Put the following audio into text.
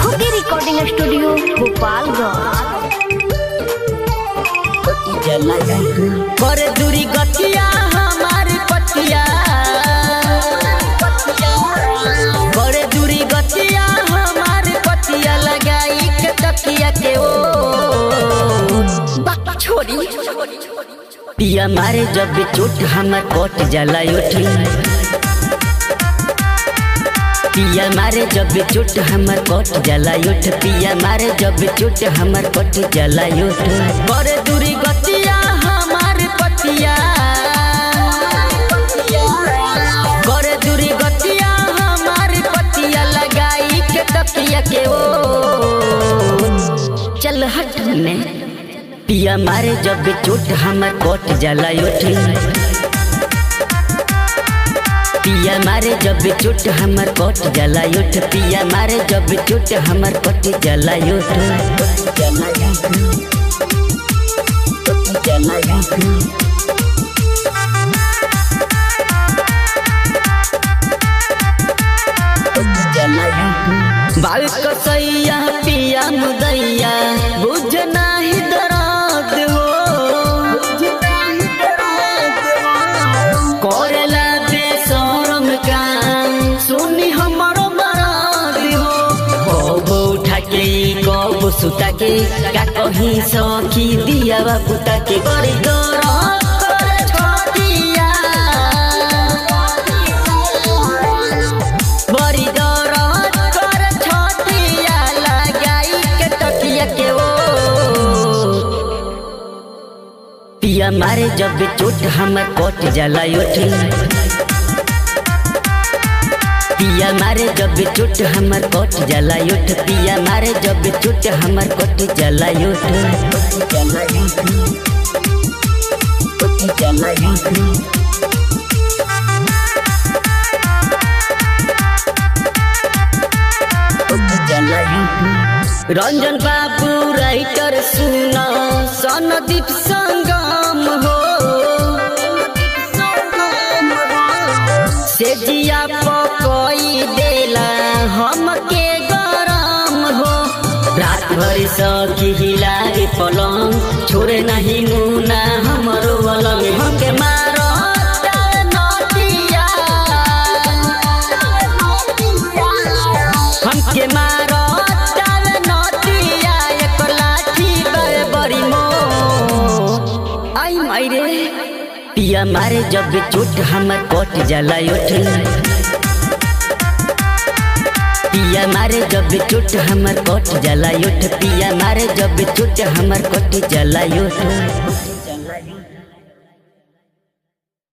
खुकी recording studio Gopalganj. कर दूरी गतिया हमारी पतिया, कर दूरी गतिया हमारी पतिया लगाई के तकिया के ओ छोड़ी पिया मारे जब चोट हमर कोट जला उठी, पिया मारे जब चोट हमर कोट जला उठ, पिया मारे जब चोट हमर कोट जला उठ। कर दूरी गतिया हमार पतिया, कर दूरी गतिया हमार पतिया लगाई के तकिया के ओ चल हट ने पिया मारे जब चोट हमर कोट जला उठी, पिया मारे जब चोट हमर कोट जला उठ, पिया मारे जब चोट हमर कोट जला उठ। बाल कसैया पिया मुदैया बुझ नाही दर्द हो, करेला बेशरम काम सुनी हमरो मराद हो। कब उठा के कब सुता के का कहीं सखी दिया बुता के बड़ी दर्द करे छतिया, बड़ी दर्द करे छतिया लगाई के तकिया के ओ पिया मारे जब चोट हमर कोट जला उठी, पिया मारे जब चोट हमर कोट जला उठ, पिया मारे जब चोट हमर कोट जला उठ। रंजन बाबू राइटर सुना सनदीप संगम हो, से जिया पकोई देला हमके गरम हो। रात भर सखी हिलाए पलंग छोड़े नहीं मुना हमरो अलग, हमके मारो नदिया, हमके मारो नदिया एक लाठी बड़ी मो आई मायरे पिया मारे जब चोट हमर कोट जला उठी, पिया मारे जब चोट हमर कोट जला उठ, पिया मारे जब चोट हमर कोट जला उठ।